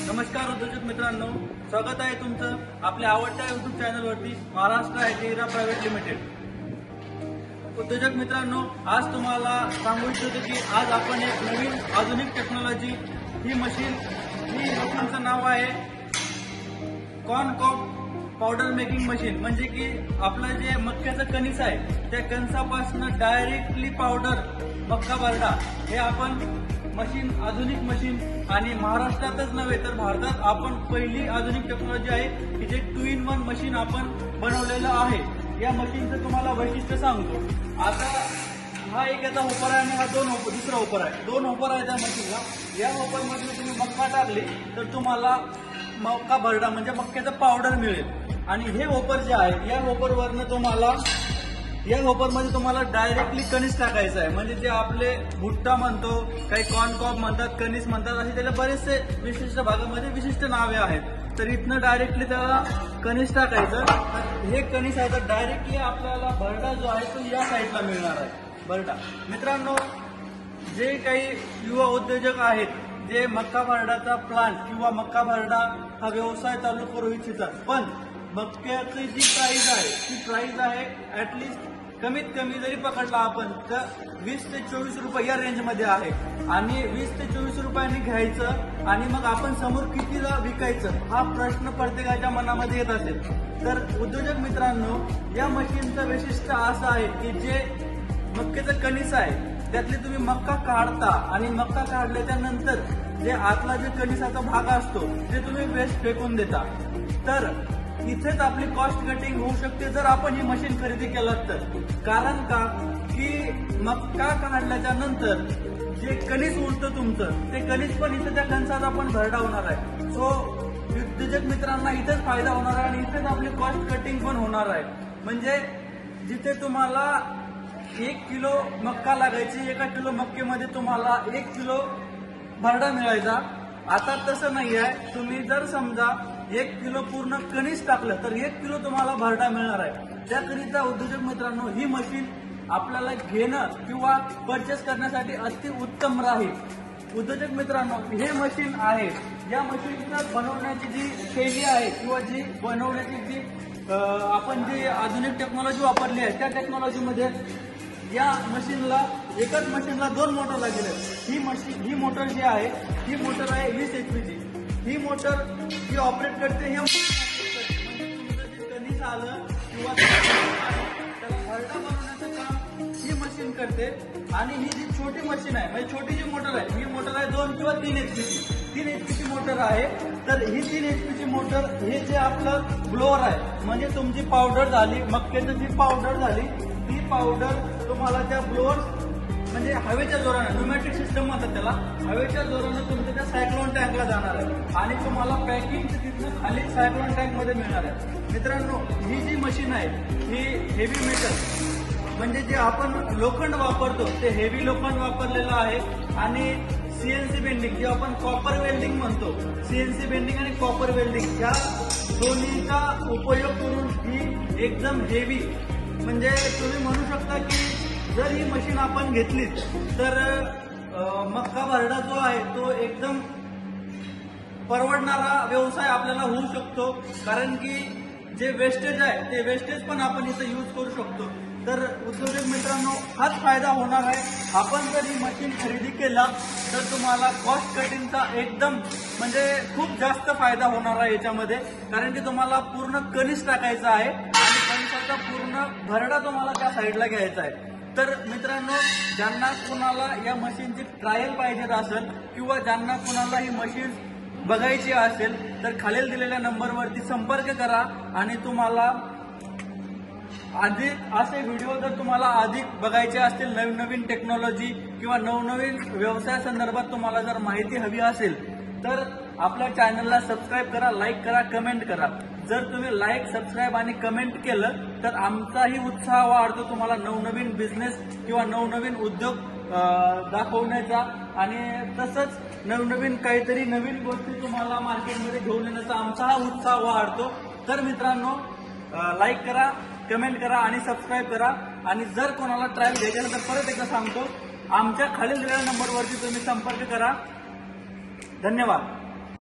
नमस्कार उद्योजक मित्रांनो, स्वागत आहे तुमचं आपल्या आवडत्या YouTube चॅनलवरती Maharashtra IT Hira private limited. उद्योजक मित्रांनो, आज तुम्हाला सांगू इच्छितो की आज आपण एक नवीन आधुनिक टेक्नॉलॉजी ही मशीनचं नाव आहे corn cob powder making machine. म्हणजे की आपलं जे मक्याचं कणीस आहे त्या कणसापासून डायरेक्टली पावडर मक्का भरडा हे आपण मशीन आधुनिक मशीन आणि महाराष्ट्रातच नव्हे तर भारतात आपण पहिली आधुनिक टेक्नॉलॉजी आहे की जे 2-in-1 मशीन आपण बनवलेलं आहे। या मशीनचं तुम्हाला वैशिष्ट्य सांगतो। आता हा एक याचा होपर आहे आणि हा दुसरा होपर आहे। दोन होपर आहे त्या मशीनला। या होपरमध्ये तुम्ही मक्का टाकले तर तुम्हाला मक्का भरडा म्हणजे मक्याचं पावडर मिळेल। आणि हे होपर जे आहे या होपरवरनं तुम्हाला डायरेक्टली कणीस टाकायचं आहे। म्हणजे जे आपले भुट्टा म्हणतो, काही कॉर्न कॉब म्हणतात, कणीस म्हणतात, असे त्याला बरेचसे विशिष्ट भागामध्ये विशिष्ट नावे आहेत। तर इथनं डायरेक्टली त्याला कणीस टाकायचं। हे कणीस आहे तर डायरेक्टली आपल्याला भरडा जो आहे तो या साईडला मिळणार आहे भरडा। मित्रांनो, जे काही युवा उद्योजक आहेत जे मक्का भरडाचा प्लांट किंवा मक्का भरडा हा व्यवसाय चालू करू इच्छितात, पण मक्याची जी प्राइस आहे ती प्राइस आहे ऍटलिस्ट कमीत कमी जरी पकडला आपण तर 20 ते 24 रुपये या रेंजमध्ये आहे। आणि 20 ते 24 रुपयांनी घ्यायचं आणि मग आपण समोर कितीला विकायचं हा प्रश्न प्रत्येकाच्या मनामध्ये येत असेल। तर उद्योजक मित्रांनो, या मशीनचं वैशिष्ट्य असं आहे की जे मक्याचं कणीस आहे त्यातले तुम्ही मक्का काढता आणि मक्का काढल्याच्या नंतर जे आतला जे कणीसाचा भाग असतो ते तुम्ही वेस्ट फेकून देता। तर इथेच आपली कॉस्ट कटिंग होऊ शकते जर आपण ही मशीन खरेदी केलं तर। कारण का की मक्का काढल्याच्या नंतर जे कणीस उरतं तुमचं ते कणीस पण इथं त्या कणसाचा पण भरडा होणार आहे। सो उद्योजक मित्रांना इथेच फायदा होणार आहे आणि इथेच आपली कॉस्ट कटिंग पण होणार आहे। म्हणजे जिथे तुम्हाला 1 किलो मक्का लागायची, 1 किलो मक्केमध्ये तुम्हाला 1 किलो भरडा मिळायचा। आता तसं नाही आहे। तुम्ही जर समजा 1 किलो पूर्ण कणीस टाकलं तर 1 किलो तुम्हाला भरडा मिळणार आहे। त्याकरिता उद्योजक मित्रांनो ही मशीन आपल्याला घेणं किंवा परचेस करण्यासाठी अति उत्तम राहील। उद्योजक मित्रांनो, हे मशीन आहे, या मशीनचं बनवण्याची जी शैली आहे किंवा जी बनवण्याची जी आपण जी आधुनिक टेक्नॉलॉजी वापरली आहे त्या टेक्नॉलॉजीमध्ये या मशीनला एकच मशीनला 2 मोटर लागेल। ही मोटर जी आहे ही मोटर आहे 20 HP ची। ही मोटर जी ऑपरेट करते हे कणीस आलं किंवा त्याला भरडा बनवण्याचं काम ही मशीन करते। आणि ही जी छोटी मशीन आहे म्हणजे छोटी जी मोटर आहे ही मोटर आहे 2 किंवा 3 HP ची। 3 HP ची मोटर आहे। तर ही 3 HP ची मोटर हे जे आपलं ब्लोअर आहे म्हणजे तुमची पावडर झाली, मक्याची जी पावडर झाली ती पावडर तुम्हाला त्या ब्लोअर म्हणजे हवेच्या जोराने, न्यूमॅटिक सिस्टम म्हणतात त्याला, हवेच्या जोराने तुमच्या त्या सायक्लोन टँकला जाणार आहे आणि तुम्हाला पॅकिंग तिथून खाली सायक्लोन टँक मध्ये मिळणार आहे। मित्रांनो, ही जी मशीन आहे ही हेवी मेटल म्हणजे जे आपण लोखंड वापरतो ते हेवी लोखंड वापरलेलं आहे। आणि CNC बेंडिंग जे आपण कॉपर वेल्डिंग म्हणतो, CNC बेंडिंग आणि कॉपर वेल्डिंग या दोन्हीचा उपयोग करून ही एकदम हेवी म्हणजे तुम्ही म्हणू शकता की जर ही मशीन आपण घेतली तर मक्का भरडा जो आहे तो एकदम परवडणारा व्यवसाय आपल्याला होऊ शकतो। कारण की जे वेस्टेज आहे ते वेस्टेज पण आपण इथं यूज करू शकतो। तर उद्योजक मित्रांनो, हाच फायदा होणार आहे। आपण जर ही मशीन खरेदी केला तर तुम्हाला कॉस्ट कटिंगचा एकदम म्हणजे खूप जास्त फायदा होणार आहे याच्यामध्ये। कारण की तुम्हाला पूर्ण कणीस टाकायचा आहे आणि कणसाचा पूर्ण भरडा तुम्हाला त्या साईडला घ्यायचा आहे। तर मित्रांनो, ज्यांना कोणाला या मशीनची ट्रायल पाहिजे असेल किंवा ज्यांना कोणाला ही मशीन बघायची असेल तर खालील दिलेल्या नंबरवरती संपर्क करा। आणि तुम्हाला अधिक असे व्हिडिओ जर तुम्हाला अधिक बघायचे असतील, नवीन नवीन टेक्नॉलॉजी किंवा नवनवीन व्यवसाय संदर्भात तुम्हाला जर माहिती हवी असेल तर आपल्या चॅनलला सबस्क्राईब करा, लाईक करा, कमेंट करा। जर तुम्ही लाईक, सबस्क्राईब आणि कमेंट केलं तर आमचाही उत्साह वाढतो तुम्हाला नवनवीन बिझनेस किंवा नवनवीन उद्योग दाखवण्याचा आणि तसंच नवनवीन काहीतरी नवीन गोष्टी तुम्हाला मार्केटमध्ये घेऊन येण्याचा आमचा हा उत्साह वाढतो। तर मित्रांनो, लाईक करा, कमेंट करा आणि सबस्क्राईब करा। आणि जर कोणाला ट्रायल घ्यायची असेल तर परत एकदा सांगतो, आमच्या खालील दिलेल्या नंबरवरती तुम्ही संपर्क करा। धन्यवाद।